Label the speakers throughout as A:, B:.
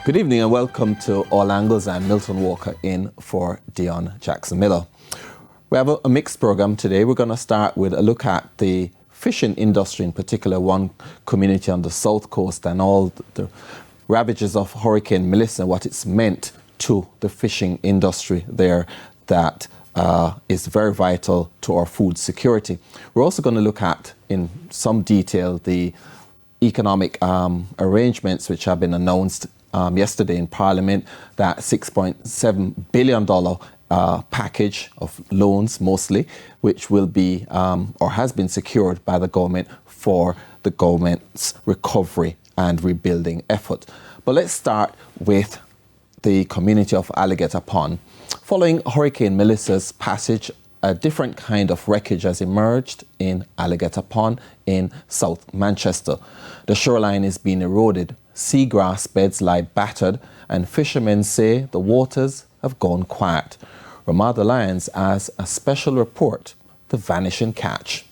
A: Good evening and welcome to All Angles. I'm Milton Walker in for Dion Jackson Miller. We have a mixed program today. We're going to start with a look at the fishing industry, in particular one community on the south coast and all the ravages of Hurricane Melissa, what it's meant to the fishing industry there that is very vital to our food security. We're also going to look at, in some detail, the economic arrangements which have been announced yesterday in Parliament, that $6.7 billion package of loans mostly, which will be or has been secured by the government for the government's recovery and rebuilding effort. But let's start with the community of Alligator Pond. Following Hurricane Melissa's passage, a different kind of wreckage has emerged in Alligator Pond in South Manchester. The shoreline is being eroded, seagrass beds lie battered, and fishermen say the waters have gone quiet. Ramada Lyons has a special report, The Vanishing Catch.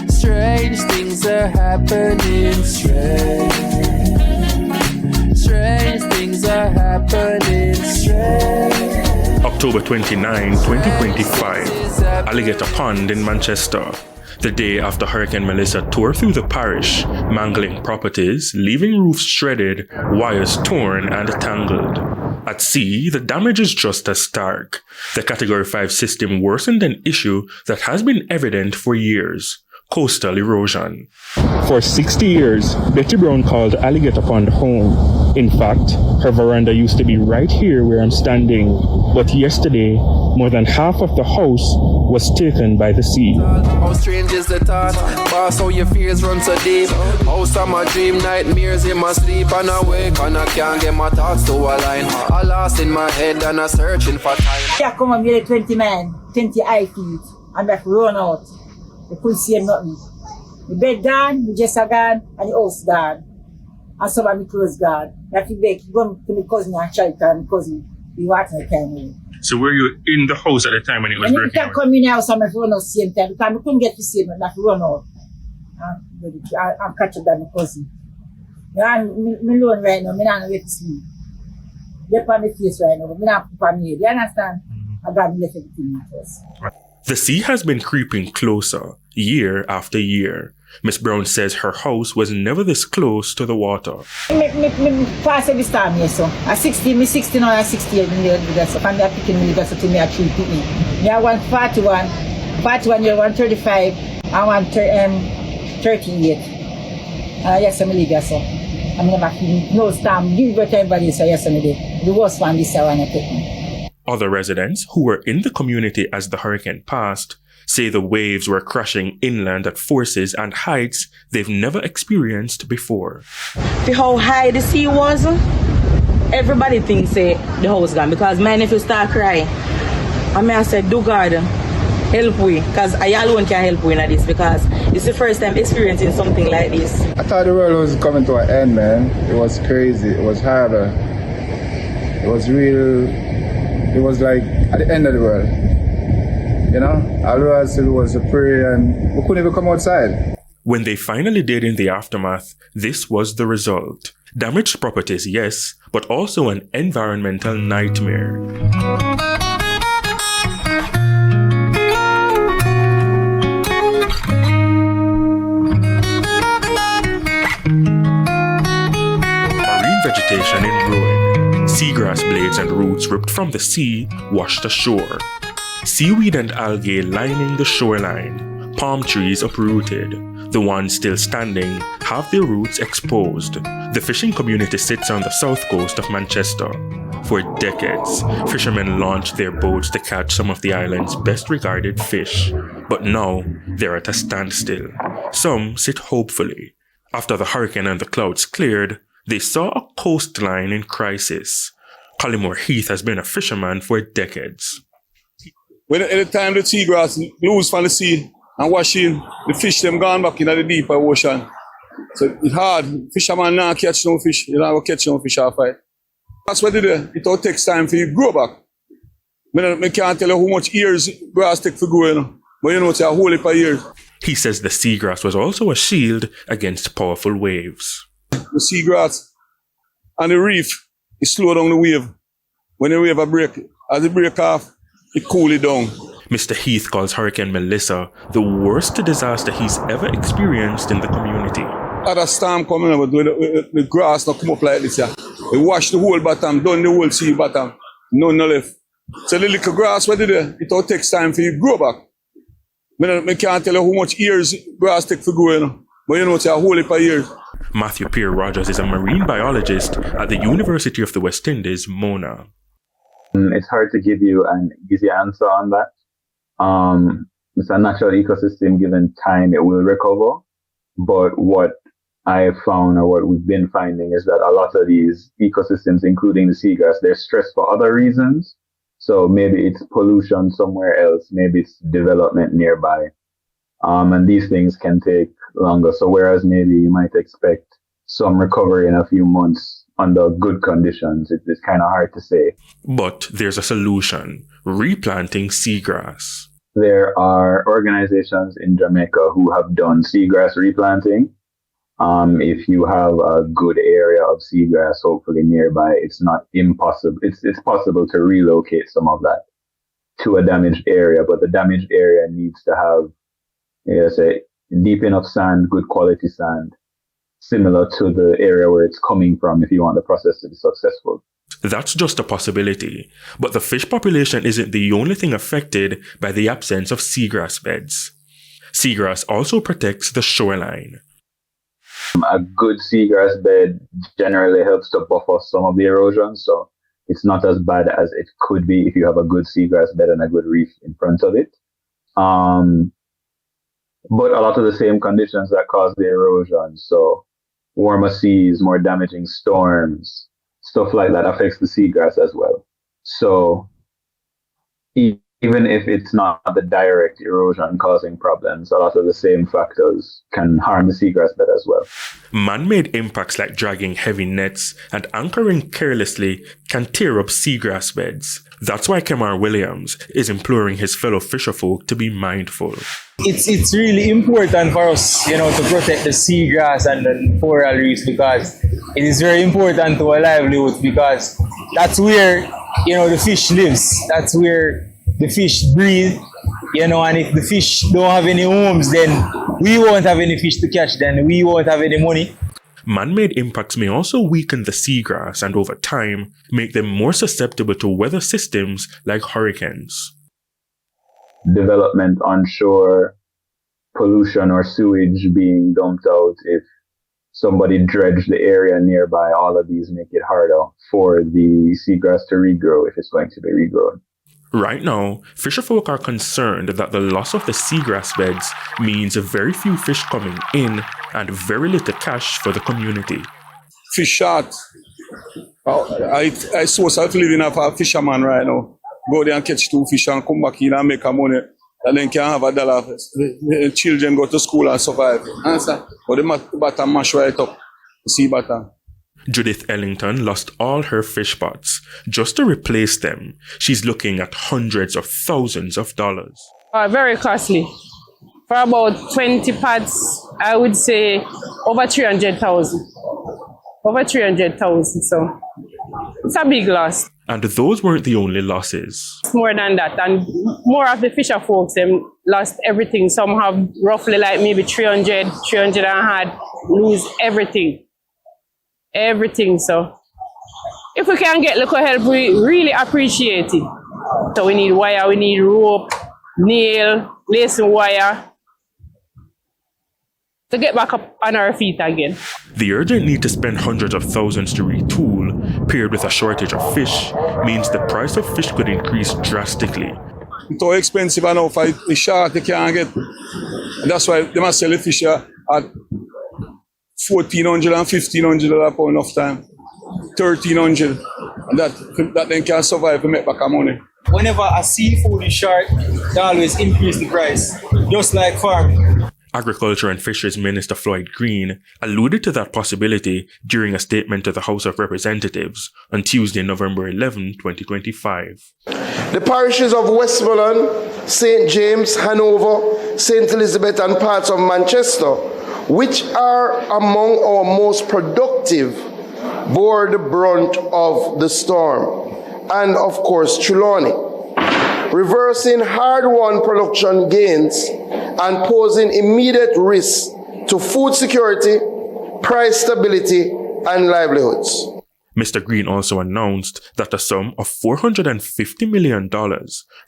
B: Strange things are happening, strange things are happening,
C: October 29, 2025, Alligator Pond in Manchester. The day after Hurricane Melissa tore through the parish, mangling properties, leaving roofs shredded, wires torn and tangled. At sea, the damage is just as stark. The Category 5 system worsened an issue that has been evident for years: coastal erosion. For 60 years, Betty Brown called Alligator Pond home. In fact, her veranda used to be right here where I'm standing. But yesterday, more than half of the house was taken by the sea.
B: How strange is the thought, boss, how your fears run so deep. House of my dream, nightmares in my sleep, and I wake and I can't get my thoughts to align. I lost in my head and I searching for time.
D: Yeah, come on, nearly 20 men, 20 high feet, and I run out. They couldn't see nothing. The bed gone, the dresser gone, and the house gone. And some of my clothes gone. Like the bed, going to my cousin and child, my cousin, the water came in.
C: So were you in the house at the time when it was
D: and
C: breaking
D: out? And come in the house and I run out same time, because I couldn't get to see them, I have to run out. I'm catching by my cousin. I'm alone right now, I'm not wait to sleep. They're on my face right now, but I'm not put on me. You understand? I got me left everything first.
C: The sea has been creeping closer, year after year. Miss Brown says her house was never this close to the water.
D: Me pass every storm here, so. At 60, me 60 now, at 68, so. And they're picking me, that's to me at 3 picking. Me I want 41 year, 135, I want 38. Yes, I'm leave here, so. I'm never feeling no storm, give it to everybody, so yes, I'm there. The worst one this year when I take me.
C: Other residents who were in the community as the hurricane passed say the waves were crashing inland at forces and heights they've never experienced before.
E: For how high the sea was, everybody thinks the house gone, because my nephew start crying. And I said, do God, help we, because I alone can help we in this, because it's the first time experiencing something like this.
F: I thought the world was coming to an end, man. It was crazy, it was horrible. It was real, it was like at the end of the world. You know, all we had to do was to pray and we couldn't even come outside.
C: When they finally did in the aftermath, this was the result. Damaged properties, yes, but also an environmental nightmare. Marine vegetation in ruin. Seagrass blades and roots ripped from the sea washed ashore. Seaweed and algae lining the shoreline, palm trees uprooted. The ones still standing have their roots exposed. The fishing community sits on the south coast of Manchester. For decades, fishermen launched their boats to catch some of the island's best regarded fish. But now, they're at a standstill. Some sit hopefully. After the hurricane and the clouds cleared, they saw a coastline in crisis. Collymore Heath has been a fisherman for decades.
G: When at the time the seagrass loose from the sea and wash in, the fish them gone back into the deeper ocean. So it's hard. Fisherman now catch no fish. You don't catch no fish off it. That's what it is. It all takes time for you to grow back. I can't tell you how much years grass take for growing. But you know it's a whole heap of years.
C: He says the seagrass was also a shield against powerful waves.
G: the seagrass and the reef, it slow down the wave. When the wave break, as it break off, it cool it down.
C: Mr. Heath calls Hurricane Melissa the worst disaster he's ever experienced in the community.
G: Had a storm coming over, the grass not come up like this. Yeah. It washed the whole bottom, done the whole sea bottom. None left. So the little grass, what did it all takes time for you to grow back. I can't tell you how much years grass take for growing, but you know it's a whole heap of years.
C: Matthew Pierre Rogers is a marine biologist at the University of the West Indies, Mona.
H: It's hard to give you an easy answer on that. It's a natural ecosystem. Given time, it will recover. But what I have found, or what we've been finding, is that a lot of these ecosystems, including the seagrass, they're stressed for other reasons. So maybe it's pollution somewhere else, maybe it's development nearby. And these things can take longer. So whereas maybe you might expect some recovery in a few months under good conditions, it's kind of hard to say.
C: But there's a solution: replanting seagrass.
H: There are organizations in Jamaica who have done seagrass replanting. If you have a good area of seagrass, hopefully nearby, it's not impossible. It's possible to relocate some of that to a damaged area, but the damaged area needs to have, say, deep enough sand, good quality sand, similar to the area where it's coming from if you want the process to be successful.
C: That's just a possibility, but the fish population isn't the only thing affected by the absence of seagrass beds. Seagrass also protects the shoreline.
H: A good seagrass bed generally helps to buffer some of the erosion, so it's not as bad as it could be if you have a good seagrass bed and a good reef in front of it. But a lot of the same conditions that cause the erosion, so warmer seas, more damaging storms, stuff like that affects the seagrass as well. So even if it's not the direct erosion causing problems, a lot of the same factors can harm the seagrass bed as well.
C: Man-made impacts like dragging heavy nets and anchoring carelessly can tear up seagrass beds. That's why Kemar Williams is imploring his fellow fisherfolk to be mindful.
I: It's really important for us, to protect the seagrass and the coral reefs, because it is very important to our livelihood, because that's where, the fish lives. That's where the fish breathe, and if the fish don't have any homes, then we won't have any fish to catch, then we won't have any money.
C: Man-made impacts may also weaken the seagrass and over time make them more susceptible to weather systems like hurricanes.
H: Development onshore, pollution or sewage being dumped out, if somebody dredged the area nearby, all of these make it harder for the seagrass to regrow if it's going to be regrown.
C: Right now, fisherfolk are concerned that the loss of the seagrass beds means very few fish coming in and very little cash for the community.
G: Fish short. I source of living of a fisherman right now. Go there and catch 2 fish and come back in and make a money. And then can have $1. The children go to school and survive. Understand? But the bottom mash right up. The sea bottom.
C: Judith Ellington lost all her fish pots. Just to replace them, she's looking at hundreds of thousands of dollars.
J: Very costly. For about 20 pots, I would say over 300,000. Over 300,000, so it's a big loss.
C: And those weren't the only losses.
J: It's more than that, and more of the fisher folks, them lost everything. Some have roughly like maybe 300 and had lose everything. Everything, so if we can get local help, we really appreciate it. So we need wire, we need rope, nail, lacing wire to get back up on our feet again.
C: The urgent need to spend hundreds of thousands to retool, paired with a shortage of fish, means the price of fish could increase drastically.
G: It's so expensive now for the shark they can't get. And that's why they must sell the fish at $1,400 and $1,500 a pound of time, $1,300, and that then can survive to make back our money.
I: Whenever a seafood is short, they always increase the price, just like farming.
C: Agriculture and Fisheries Minister Floyd Green alluded to that possibility during a statement to the House of Representatives on Tuesday, November 11, 2025.
K: The parishes of Westmoreland, St. James, Hanover, St. Elizabeth and parts of Manchester which are among our most productive, bore the brunt of the storm, and of course Trelawney, reversing hard-won production gains and posing immediate risks to food security, price stability, and livelihoods.
C: Mr. Green also announced that a sum of $450 million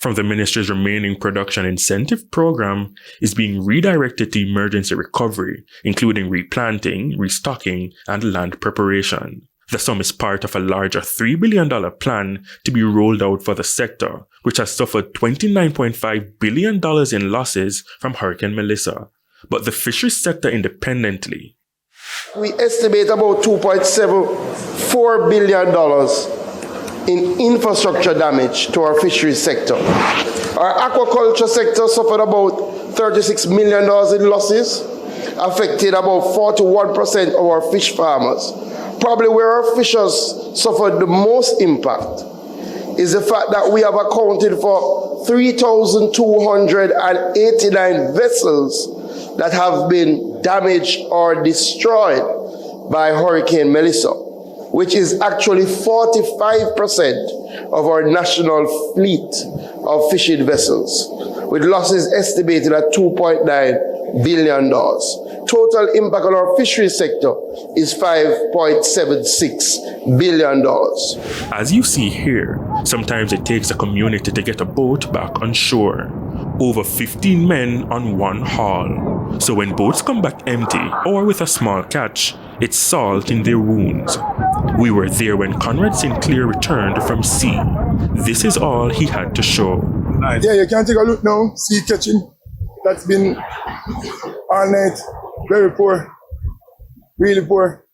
C: from the ministry's remaining production incentive program is being redirected to emergency recovery, including replanting, restocking, and land preparation. The sum is part of a larger $3 billion plan to be rolled out for the sector, which has suffered $29.5 billion in losses from Hurricane Melissa. But the fisheries sector independently,
K: we estimate about $2.74 billion in infrastructure damage to our fisheries sector. Our aquaculture sector suffered about $36 million in losses, affected about 41% of our fish farmers. Probably where our fishers suffered the most impact is the fact that we have accounted for 3,289 vessels that have been damaged or destroyed by Hurricane Melissa, which is actually 45% of our national fleet of fishing vessels, with losses estimated at $2.9 billion. Total impact on our fisheries sector is $5.76 billion.
C: As you see here, sometimes it takes a community to get a boat back on shore. Over 15 men on one haul. So when boats come back empty or with a small catch, it's salt in their wounds. We were there when Conrad Sinclair returned from sea. This is all he had to show.
F: Yeah, you can take a look now. Sea catching. That's been all night. Very poor. Really poor.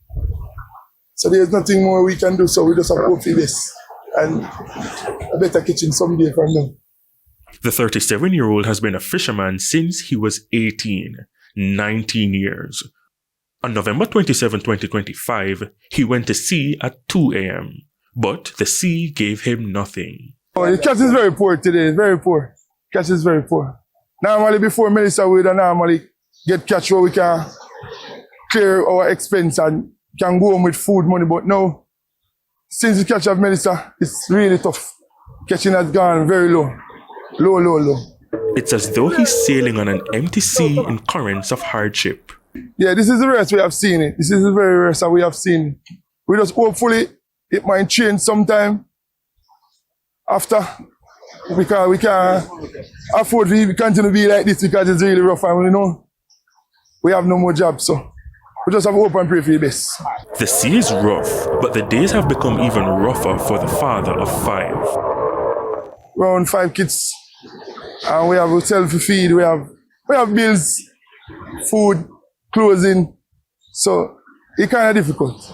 F: So there's nothing more we can do, so we just have to hope for this. And a better kitchen someday from now.
C: The 37-year-old has been a fisherman since he was 18, 19 years. On November 27, 2025, he went to sea at 2 a.m., but the sea gave him nothing.
F: Oh, the catch is very poor today, very poor. Catch is very poor. Normally before Melissa, we would normally get catch where we can clear our expense and can go home with food money, but now, since the catch of Melissa, it's really tough. Catching has gone very low. Low.
C: It's as though he's sailing on an empty sea in currents of hardship.
F: Yeah, this is the rarest we have seen it. This is the very rarest that we have seen. We just hopefully it might change sometime after, because we can't afford to continue to be like this because it's really rough and we know we have no more jobs, so we just have to hope and pray for the best.
C: The sea is rough, but the days have become even rougher for the father of 5.
F: Around 5 kids. And we have a hotel to feed, we have bills, food, clothing, so it's kind of difficult.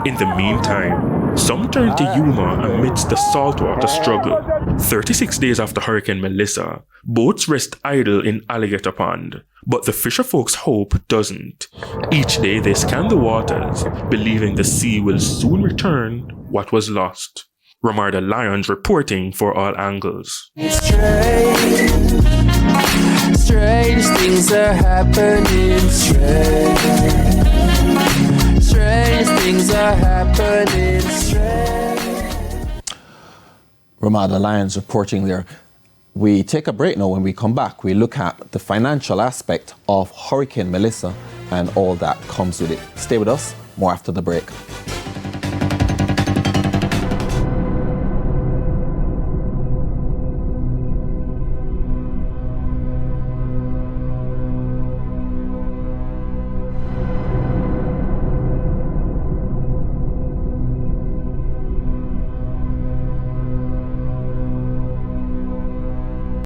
C: In the meantime, some turn to humor amidst the saltwater struggle. 36 days after Hurricane Melissa, boats rest idle in Alligator Pond, but the fisherfolk's hope doesn't. Each day they scan the waters, believing the sea will soon return what was lost. Ramarda Lyons reporting for All Angles.
B: Strange things are happening. Strange things are happening.
A: Ramarda Lyons reporting there. We take a break now. When we come back, we look at the financial aspect of Hurricane Melissa and all that comes with it. Stay with us. More after the break.